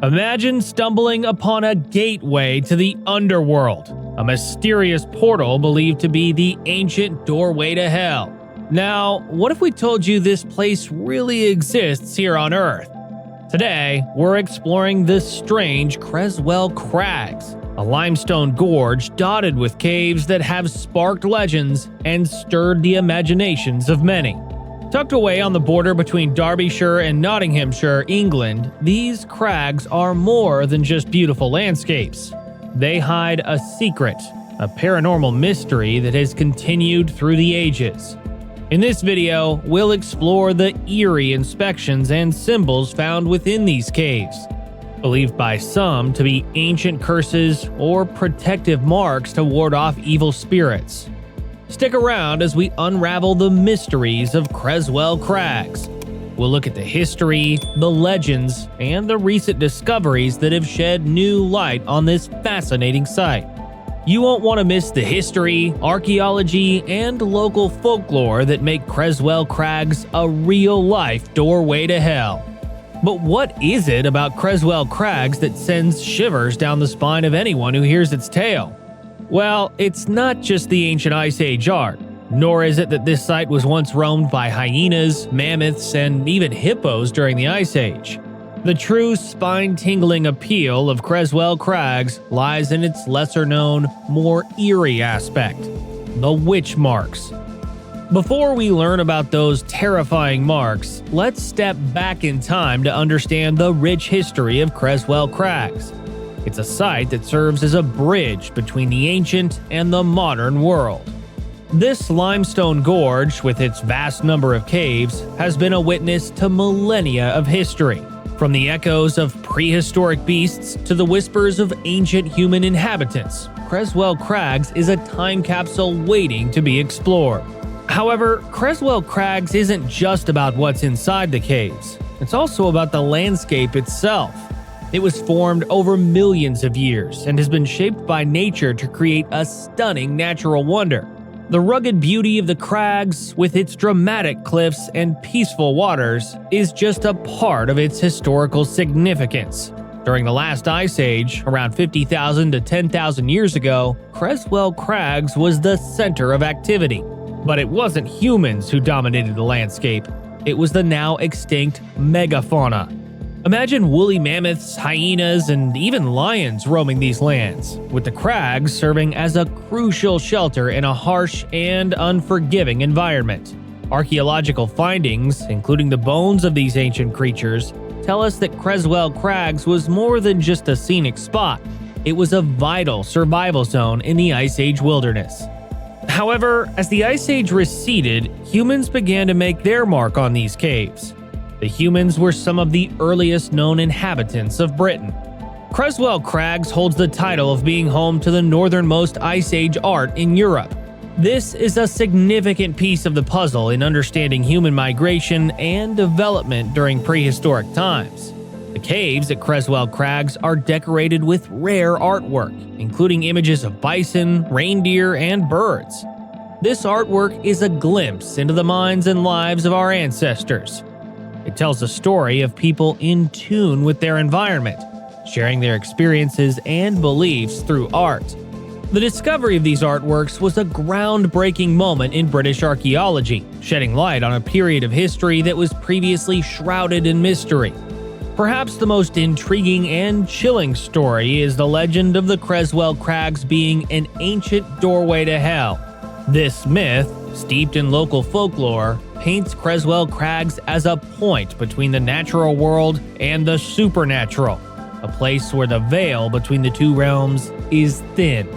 Imagine stumbling upon a gateway to the Underworld, a mysterious portal believed to be the ancient doorway to hell. Now, what if we told you this place really exists here on Earth? Today, we're exploring the strange Creswell Crags, a limestone gorge dotted with caves that have sparked legends and stirred the imaginations of many. Tucked away on the border between Derbyshire and Nottinghamshire, England, these crags are more than just beautiful landscapes. They hide a secret, a paranormal mystery that has continued through the ages. In this video, we'll explore the eerie inspections and symbols found within these caves, believed by some to be ancient curses or protective marks to ward off evil spirits. Stick around as we unravel the mysteries of Creswell Crags. We'll look at the history, the legends, and the recent discoveries that have shed new light on this fascinating site. You won't want to miss the history, archaeology, and local folklore that make Creswell Crags a real-life doorway to hell. But what is it about Creswell Crags that sends shivers down the spine of anyone who hears its tale? Well, it's not just the ancient Ice Age art, nor is it that this site was once roamed by hyenas, mammoths, and even hippos during the Ice Age. The true spine-tingling appeal of Creswell Crags lies in its lesser-known, more eerie aspect: the witch marks. Before we learn about those terrifying marks, let's step back in time to understand the rich history of Creswell Crags. It's a site that serves as a bridge between the ancient and the modern world. This limestone gorge, with its vast number of caves, has been a witness to millennia of history. From the echoes of prehistoric beasts to the whispers of ancient human inhabitants, Creswell Crags is a time capsule waiting to be explored. However, Creswell Crags isn't just about what's inside the caves. It's also about the landscape itself. It was formed over millions of years and has been shaped by nature to create a stunning natural wonder. The rugged beauty of the crags, with its dramatic cliffs and peaceful waters, is just a part of its historical significance. During the last Ice Age, around 50,000 to 10,000 years ago, Creswell Crags was the center of activity. But it wasn't humans who dominated the landscape. It was the now extinct megafauna. Imagine woolly mammoths, hyenas, and even lions roaming these lands, with the crags serving as a crucial shelter in a harsh and unforgiving environment. Archaeological findings, including the bones of these ancient creatures, tell us that Creswell Crags was more than just a scenic spot. It was a vital survival zone in the Ice Age wilderness. However, as the Ice Age receded, humans began to make their mark on these caves. The humans were some of the earliest known inhabitants of Britain. Creswell Crags holds the title of being home to the northernmost Ice Age art in Europe. This is a significant piece of the puzzle in understanding human migration and development during prehistoric times. The caves at Creswell Crags are decorated with rare artwork, including images of bison, reindeer, and birds. This artwork is a glimpse into the minds and lives of our ancestors. It tells a story of people in tune with their environment, sharing their experiences and beliefs through art. The discovery of these artworks was a groundbreaking moment in British archaeology, shedding light on a period of history that was previously shrouded in mystery. Perhaps the most intriguing and chilling story is the legend of the Creswell Crags being an ancient doorway to hell. This myth, steeped in local folklore, paints Creswell Crags as a point between the natural world and the supernatural, a place where the veil between the two realms is thin.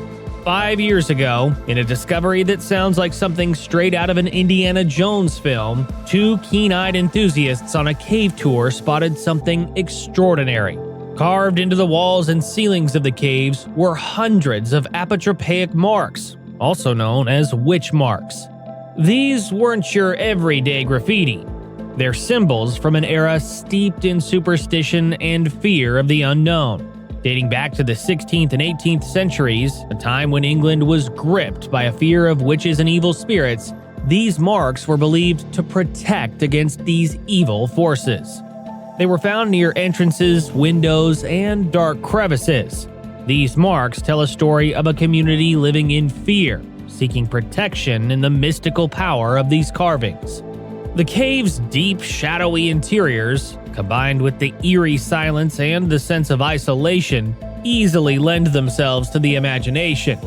5 years ago, in a discovery that sounds like something straight out of an Indiana Jones film, two keen-eyed enthusiasts on a cave tour spotted something extraordinary. Carved into the walls and ceilings of the caves were hundreds of apotropaic marks, also known as witch marks. These weren't your everyday graffiti. They're symbols from an era steeped in superstition and fear of the unknown. Dating back to the 16th and 18th centuries, a time when England was gripped by a fear of witches and evil spirits, these marks were believed to protect against these evil forces. They were found near entrances, windows, and dark crevices. These marks tell a story of a community living in fear, seeking protection in the mystical power of these carvings. The cave's deep, shadowy interiors, combined with the eerie silence and the sense of isolation, easily lend themselves to the imagination.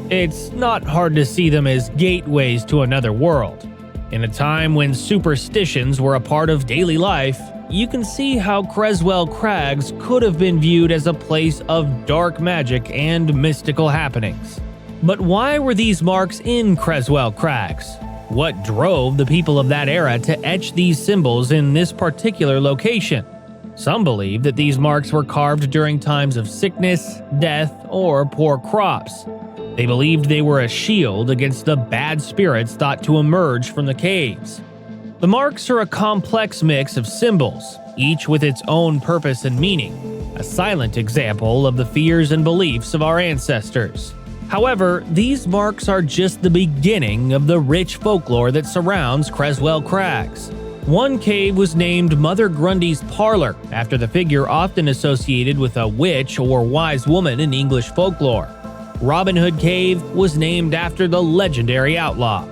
It's not hard to see them as gateways to another world. In a time when superstitions were a part of daily life, you can see how Creswell Crags could have been viewed as a place of dark magic and mystical happenings. But why were these marks in Creswell Crags? What drove the people of that era to etch these symbols in this particular location? Some believe that these marks were carved during times of sickness, death, or poor crops. They believed they were a shield against the bad spirits thought to emerge from the caves. The marks are a complex mix of symbols, each with its own purpose and meaning, a silent example of the fears and beliefs of our ancestors. However, these marks are just the beginning of the rich folklore that surrounds Creswell Crags. One cave was named Mother Grundy's Parlor, after the figure often associated with a witch or wise woman in English folklore. Robin Hood Cave was named after the legendary outlaw.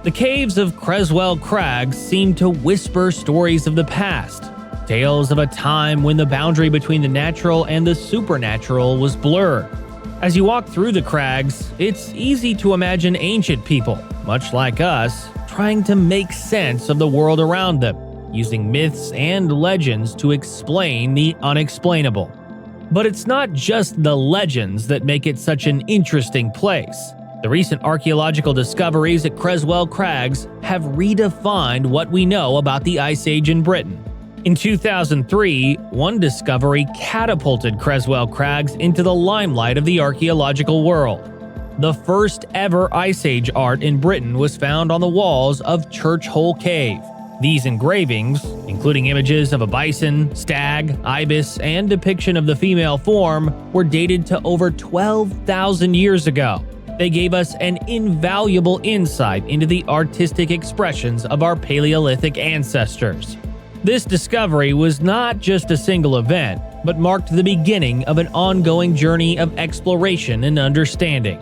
The caves of Creswell Crags seem to whisper stories of the past, tales of a time when the boundary between the natural and the supernatural was blurred. As you walk through the crags, it's easy to imagine ancient people, much like us, trying to make sense of the world around them, using myths and legends to explain the unexplainable. But it's not just the legends that make it such an interesting place. The recent archaeological discoveries at Creswell Crags have redefined what we know about the Ice Age in Britain. In 2003, one discovery catapulted Creswell Crags into the limelight of the archaeological world. The first ever Ice Age art in Britain was found on the walls of Church Hole Cave. These engravings, including images of a bison, stag, ibis, and depiction of the female form, were dated to over 12,000 years ago. They gave us an invaluable insight into the artistic expressions of our Paleolithic ancestors. This discovery was not just a single event, but marked the beginning of an ongoing journey of exploration and understanding.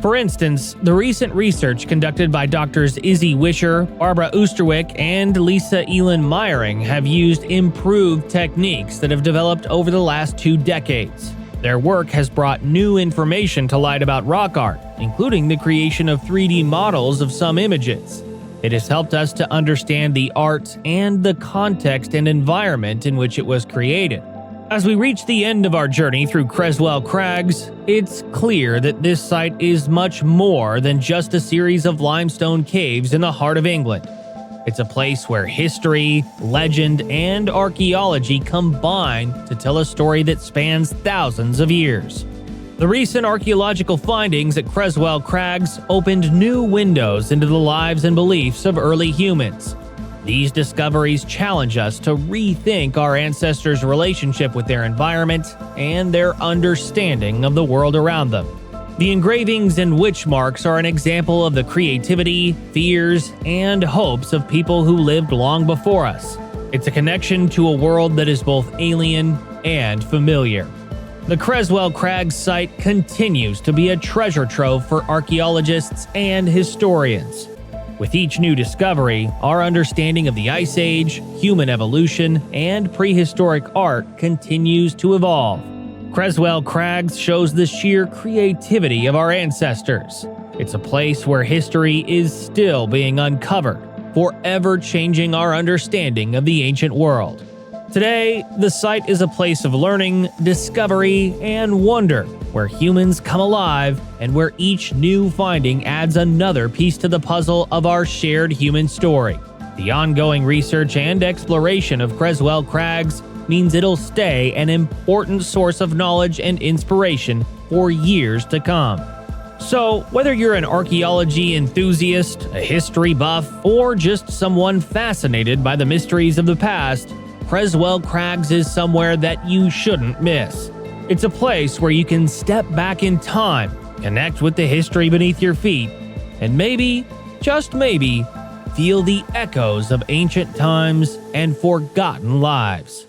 For instance, the recent research conducted by Drs. Izzy Wisher, Barbara Oosterwick, and Lisa Elin Meyering have used improved techniques that have developed over the last 2 decades. Their work has brought new information to light about rock art, including the creation of 3D models of some images. It has helped us to understand the art and the context and environment in which it was created. As we reach the end of our journey through Creswell Crags, it's clear that this site is much more than just a series of limestone caves in the heart of England. It's a place where history, legend, and archaeology combine to tell a story that spans thousands of years. The recent archaeological findings at Creswell Crags opened new windows into the lives and beliefs of early humans. These discoveries challenge us to rethink our ancestors' relationship with their environment and their understanding of the world around them. The engravings and witch marks are an example of the creativity, fears, and hopes of people who lived long before us. It's a connection to a world that is both alien and familiar. The Creswell Crags site continues to be a treasure trove for archaeologists and historians. With each new discovery, our understanding of the Ice Age, human evolution, and prehistoric art continues to evolve. Creswell Crags shows the sheer creativity of our ancestors. It's a place where history is still being uncovered, forever changing our understanding of the ancient world. Today, the site is a place of learning, discovery, and wonder, where humans come alive and where each new finding adds another piece to the puzzle of our shared human story. The ongoing research and exploration of Creswell Crags means it'll stay an important source of knowledge and inspiration for years to come. So, whether you're an archaeology enthusiast, a history buff, or just someone fascinated by the mysteries of the past, Creswell Crags is somewhere that you shouldn't miss. It's a place where you can step back in time, connect with the history beneath your feet, and maybe, just maybe, feel the echoes of ancient times and forgotten lives.